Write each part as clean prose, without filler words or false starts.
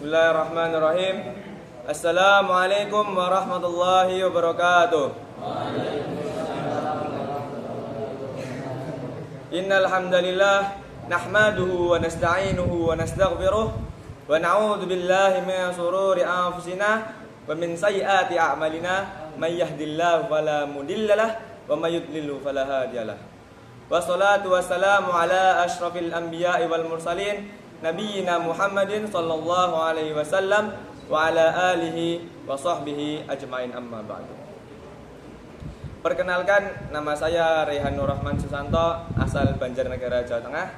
Bismillahirrahmanirrahim. Assalamualaikum warahmatullahi wabarakatuh. Innal hamdalillah nahmaduhu wa nasta'inuhu wa nastaghfiruh wa na'udzu billahi min shururi anfusina wa min sayyiati a'malina may yahdihillahu fala mudhillalah wa may yudlil fala hadiyalah. Wassalatu wassalamu ala asyrafil anbiya'i wal mursalin Nabiyyina Muhammadin sallallahu alaihi wasallam wa ala alihi wa sahbihi ajmain, amma ba'du. Perkenalkan, nama saya Rehan Nur Rahman Susanto, asal Banjarnegara, Jawa Tengah.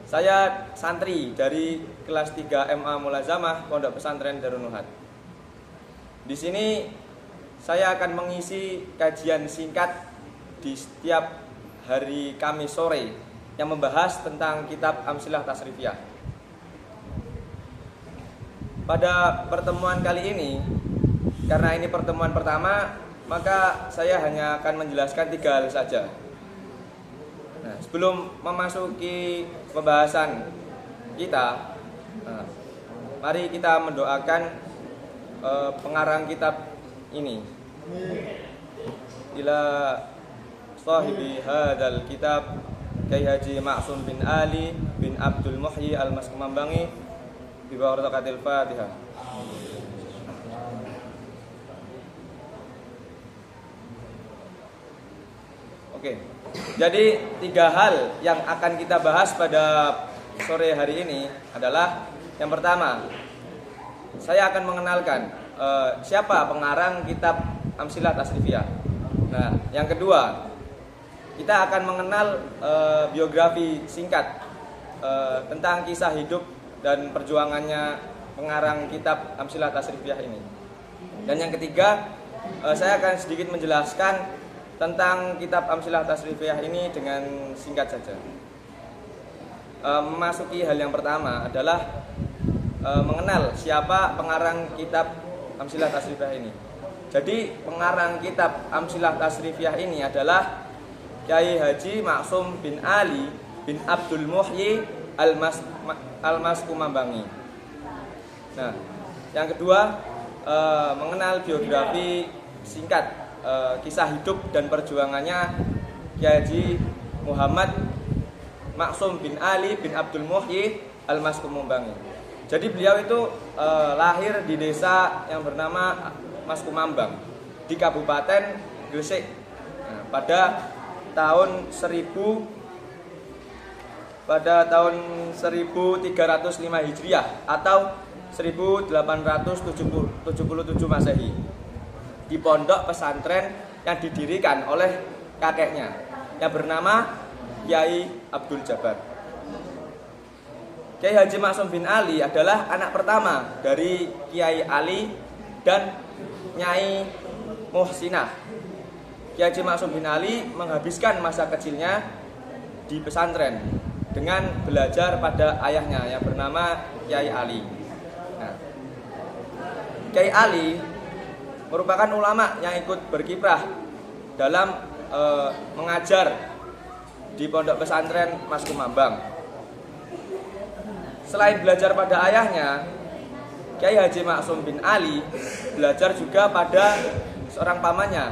Saya santri dari kelas 3 MA Mulazamah Pondok Pesantren Darun Nuhat. Di sini saya akan mengisi kajian singkat di setiap hari Kamis sore yang membahas tentang kitab Amsilah Tasrifiyah. Pada pertemuan kali ini, karena ini pertemuan pertama, maka saya hanya akan menjelaskan 3 hal saja. Nah, sebelum memasuki pembahasan kita, mari kita mendoakan pengarang kitab ini. Ila sahibi hadzal kitab Kyai Haji Ma'sum bin Ali bin Abdul Muhyi Al-Maskumambangi di bawah rakatil Fatihah. Oke. Jadi 3 hal yang akan kita bahas pada sore hari ini adalah, yang pertama, saya akan mengenalkan siapa pengarang kitab Amsilah Tasrifiyah. Nah, yang kedua, kita akan mengenal biografi singkat tentang kisah hidup dan perjuangannya pengarang kitab Amsilah Tasrifiyah ini. Dan yang ketiga, saya akan sedikit menjelaskan tentang kitab Amsilah Tasrifiyah ini dengan singkat saja. Memasuki hal yang pertama adalah mengenal siapa pengarang kitab Amsilah Tasrifiyah ini. Jadi pengarang kitab Amsilah Tasrifiyah ini adalah Kyai Haji Ma'sum bin Ali bin Abdul Muhyi Al-Maskumambangi. Nah, yang kedua, mengenal biografi singkat, kisah hidup dan perjuangannya Kyai Haji Muhammad Ma'sum bin Ali bin Abdul Muhyi Al-Maskumambangi. Jadi beliau itu lahir di desa yang bernama Maskumambang di Kabupaten Gresik, pada tahun 1305 Hijriah atau 1877 Masehi, di pondok pesantren yang didirikan oleh kakeknya yang bernama Kyai Abdul Jabar. Kyai Haji Ma'sum bin Ali adalah anak pertama dari Kyai Ali dan Nyai Muhsinah. Kyai Haji Ma'sum bin Ali menghabiskan masa kecilnya di pesantren dengan belajar pada ayahnya yang bernama Kyai Ali. Nah, Kyai Ali merupakan ulama yang ikut berkiprah dalam mengajar di pondok pesantren Maskumambang. Selain belajar pada ayahnya, Kyai Haji Ma'sum bin Ali belajar juga pada seorang pamannya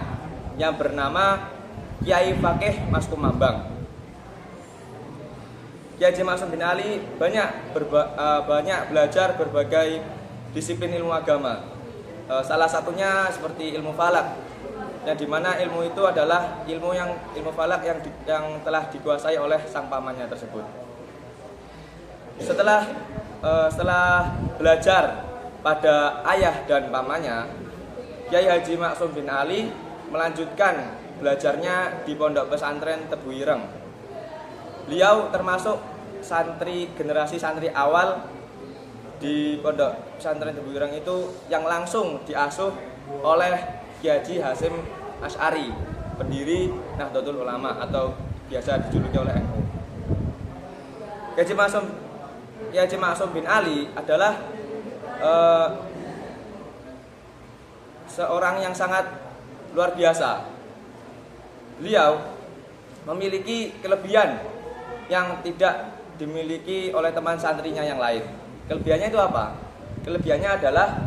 yang bernama Kyai Fakih Maskumambang. Kyai Haji Ma'sum bin Ali banyak belajar berbagai disiplin ilmu agama. Salah satunya seperti ilmu falak, yang dimana ilmu itu adalah ilmu falak yang telah dikuasai oleh sang pamannya tersebut. Setelah belajar pada ayah dan pamannya, Kyai Haji Ma'sum bin Ali melanjutkan belajarnya di pondok pesantren Tebu Ireng. Beliau termasuk generasi santri awal di pondok pesantren Tebu Ireng itu yang langsung diasuh oleh Kyai Haji Hasyim Asy'ari, pendiri Nahdlatul Ulama atau biasa dijuluki oleh NU. Kyai Haji Ma'sum bin Ali adalah seorang yang sangat luar biasa. Beliau memiliki kelebihan yang tidak dimiliki oleh teman santrinya yang lain. Kelebihannya itu apa? kelebihannya adalah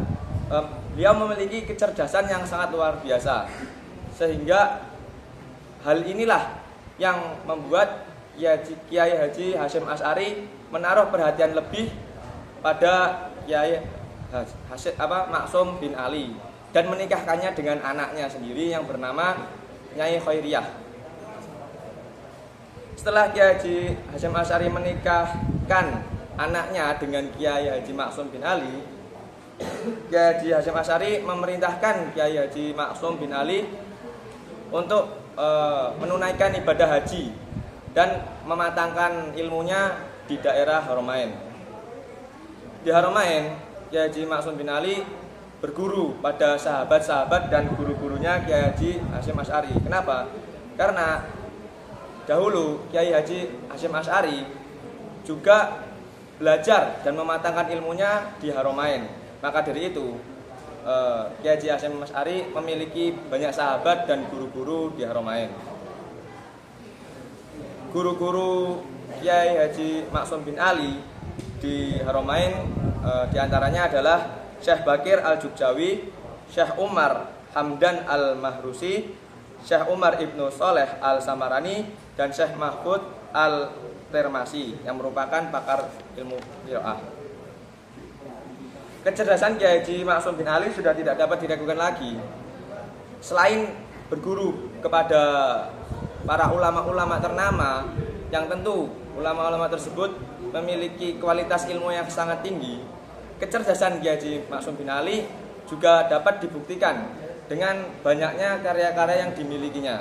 beliau memiliki kecerdasan yang sangat luar biasa, sehingga hal inilah yang membuat Kiai Haji Hasyim Asy'ari menaruh perhatian lebih pada Kiai Maksum bin Ali dan menikahkannya dengan anaknya sendiri yang bernama Nyai Khairiyah. Setelah Kiai Haji Hasyim Asy'ari menikahkan anaknya dengan Kiai Haji Maksum bin Ali, Kiai Haji Hasyim Asy'ari memerintahkan Kiai Haji Maksum bin Ali untuk menunaikan ibadah haji dan mematangkan ilmunya di daerah Haramain. Di Haramain, Kiai Haji Maksum bin Ali berguru pada sahabat-sahabat dan guru-gurunya Kiai Haji Hasyim Asy'ari. Kenapa? Karena dahulu Kiai Haji Hasyim Asy'ari juga belajar dan mematangkan ilmunya di Haramain. Maka dari itu Kiai Haji Hasyim Asy'ari memiliki banyak sahabat dan guru-guru di Haramain. Guru-guru Kiai Haji Maksum bin Ali di Haramain diantaranya adalah Syekh Bakir Al-Jukjawi, Syekh Umar Hamdan Al-Mahrusi, Syekh Umar Ibnu Soleh Al-Samarani, dan Syekh Mahfud Al-Termasi yang merupakan pakar ilmu qiraah. Kecerdasan Kiai Haji Maksum bin Ali sudah tidak dapat diragukan lagi. Selain berguru kepada para ulama-ulama ternama, yang tentu ulama-ulama tersebut memiliki kualitas ilmu yang sangat tinggi, kecerdasan Kiai Haji Maksum bin Ali juga dapat dibuktikan dengan banyaknya karya-karya yang dimilikinya.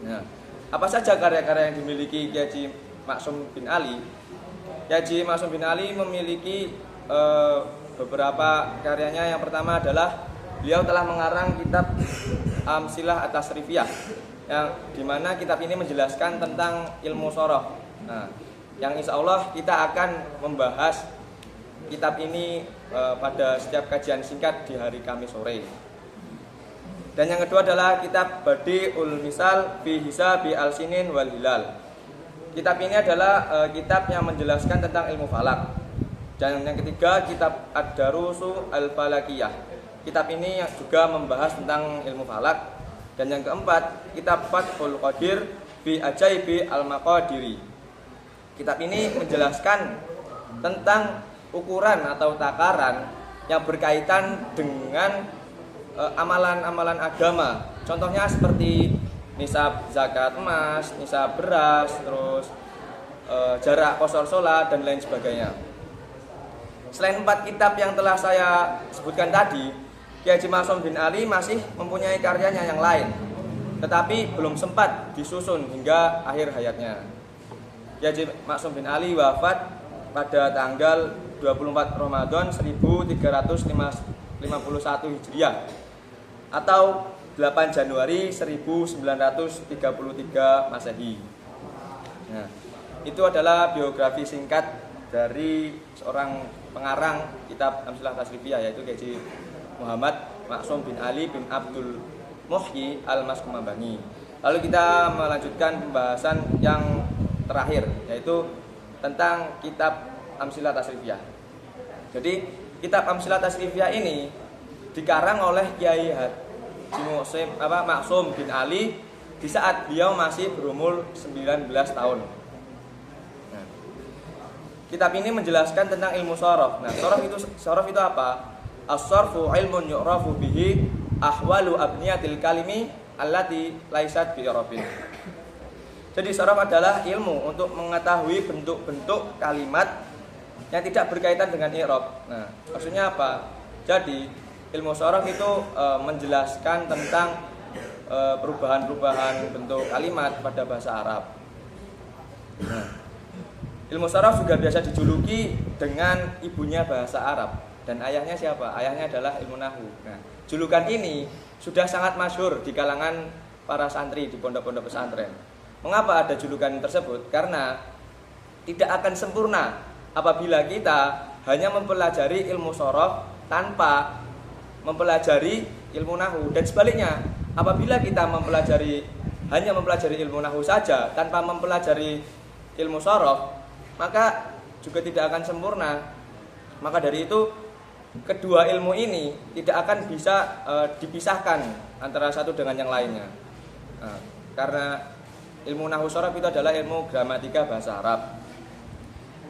Nah, apa saja karya-karya yang dimiliki Kiai Haji Maksum bin Ali? Kiai Haji Maksum bin Ali memiliki beberapa karyanya. Yang pertama adalah beliau telah mengarang kitab Amsilah At-Tasrifiyah, yang dimana kitab ini menjelaskan tentang ilmu sorof. Nah, yang insya Allah kita akan membahas kitab ini pada setiap kajian singkat di hari Kamis sore. Dan yang kedua adalah kitab Badi'ul Misal fi Hisabi Al-Sinin wal Hilal. Kitab ini adalah kitab yang menjelaskan tentang ilmu falak. Dan yang ketiga kitab Ad-Darusu Al-Falakiyah. Kitab ini yang juga membahas tentang ilmu falak. Dan yang keempat kitab Fathul Qadir fi Ajaibi Al-Maqadiri. Kitab ini menjelaskan tentang ukuran atau takaran yang berkaitan dengan amalan-amalan agama. Contohnya seperti nisab zakat emas, nisab beras, terus jarak qashar sholat dan lain sebagainya. Selain 4 kitab yang telah saya sebutkan tadi, Kiai Haji Maksum bin Ali masih mempunyai karyanya yang lain, tetapi belum sempat disusun hingga akhir hayatnya. Kiai Haji Maksum bin Ali wafat pada tanggal 24 Ramadan 1351 Hijriah atau 8 Januari 1933 Masehi. Nah, itu adalah biografi singkat dari seorang pengarang kitab Amsilah Tasrifiyah, yaitu Kiai Haji Muhammad Maksum bin Ali bin Abdul Muhyi Al-Maskumabani. Lalu kita melanjutkan pembahasan yang terakhir, yaitu tentang kitab Amsilah Tasrifiyah. Jadi kitab Amsilah Tasrifiyah ini dikarang oleh Kiai Haji Maksum bin Ali di saat beliau masih berumur 19 tahun. Nah, kitab ini menjelaskan tentang ilmu sorof. Nah, sorof itu apa? As-sarfu ilmun yu'rafu bihi ahwalu abniyatil kalimi allati laisat bi'irabin. Jadi sorof adalah ilmu untuk mengetahui bentuk-bentuk kalimat yang tidak berkaitan dengan i'rab. Nah, maksudnya apa? Jadi ilmu sorof itu menjelaskan tentang perubahan-perubahan bentuk kalimat pada bahasa Arab. Nah, ilmu sorof juga biasa dijuluki dengan ibunya bahasa Arab. Dan ayahnya siapa? Ayahnya adalah ilmu nahwu. Nah, julukan ini sudah sangat masyhur di kalangan para santri di pondok-pondok pesantren. Mengapa ada julukan tersebut? Karena tidak akan sempurna apabila kita hanya mempelajari ilmu sorof tanpa mempelajari ilmu nahwu. Dan sebaliknya, apabila kita hanya mempelajari ilmu nahwu saja tanpa mempelajari ilmu sorof, maka juga tidak akan sempurna. Maka dari itu kedua ilmu ini tidak akan bisa dipisahkan antara satu dengan yang lainnya. Nah, karena ilmu nahwu shorof itu adalah ilmu gramatika bahasa Arab,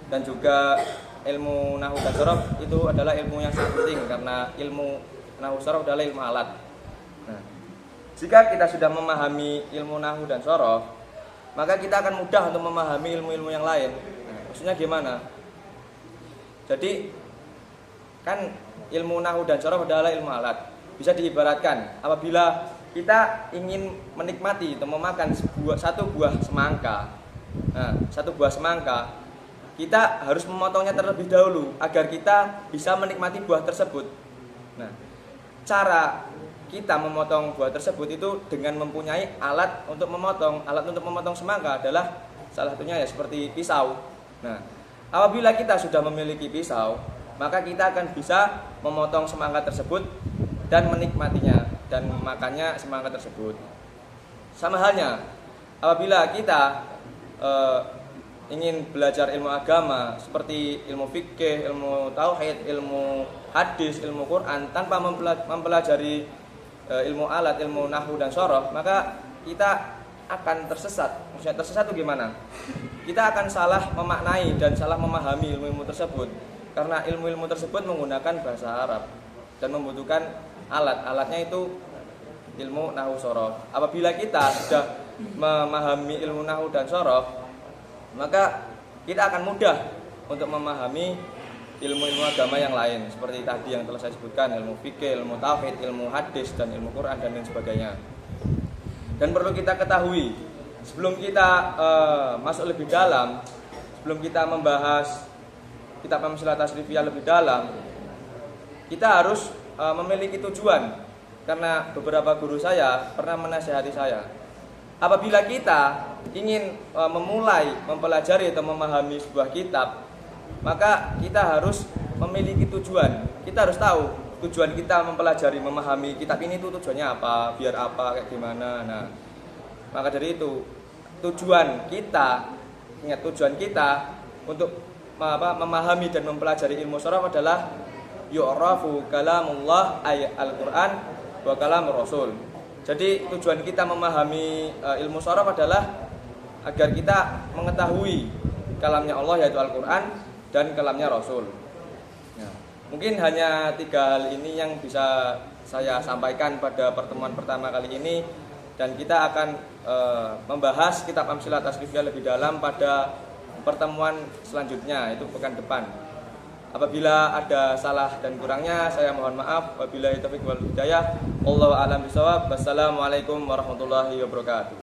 dan juga ilmu nahwu dan shorof itu adalah ilmu yang sangat penting karena ilmu nahwu shorof adalah ilmu alat. Nah, jika kita sudah memahami ilmu nahwu dan shorof, maka kita akan mudah untuk memahami ilmu-ilmu yang lain. Nah, maksudnya gimana? Jadi kan ilmu nahwu dan shorof adalah ilmu alat. Bisa diibaratkan apabila kita ingin menikmati atau memakan satu buah semangka. Nah, satu buah semangka, kita harus memotongnya terlebih dahulu agar kita bisa menikmati buah tersebut. Nah, cara kita memotong buah tersebut itu dengan mempunyai alat untuk memotong. Alat untuk memotong semangka adalah salah satunya ya seperti pisau. Nah, apabila kita sudah memiliki pisau, maka kita akan bisa memotong semangka tersebut dan menikmatinya dan makannya semangka tersebut. Sama halnya apabila kita ingin belajar ilmu agama seperti ilmu fikih, ilmu tauhid, ilmu hadis, ilmu Quran tanpa mempelajari ilmu alat, ilmu nahwu dan shorof, maka kita akan tersesat. Maksudnya tersesat itu gimana? Kita akan salah memaknai dan salah memahami ilmu-ilmu tersebut karena ilmu-ilmu tersebut menggunakan bahasa Arab dan membutuhkan alat-alatnya itu ilmu nahwu shorof. Apabila kita sudah memahami ilmu nahwu dan shorof, maka kita akan mudah untuk memahami ilmu-ilmu agama yang lain seperti tadi yang telah saya sebutkan, ilmu fikih, ilmu tauhid, ilmu hadis, dan ilmu Quran dan lain sebagainya. Dan perlu kita ketahui, sebelum kita masuk lebih dalam, sebelum kita membahas kitab Amsilah Tasrifiyah lebih dalam, kita harus memiliki tujuan. Karena beberapa guru saya pernah menasihati saya, apabila kita ingin memulai mempelajari atau memahami sebuah kitab, maka kita harus memiliki tujuan. Kita harus tahu tujuan kita mempelajari, memahami kitab ini itu tujuannya apa, biar apa, kayak gimana. Nah, maka dari itu tujuan kita, ingat tujuan kita untuk memahami dan mempelajari ilmu shorof adalah yu'rafu kalamullah ay al-Quran wa kalamur Rasul. Jadi tujuan kita memahami ilmu shorof adalah agar kita mengetahui kalamnya Allah yaitu Al-Quran dan kalamnya Rasul. Nah, mungkin hanya 3 hal ini yang bisa saya sampaikan pada pertemuan pertama kali ini, dan kita akan membahas kitab Amsilah Tasrifiyah lebih dalam pada pertemuan selanjutnya, itu pekan depan. Apabila ada salah dan kurangnya saya mohon maaf. Wabillahi taufiq wal hidayah. Wallahu a'lam bishawab. Wassalamualaikum warahmatullahi wabarakatuh.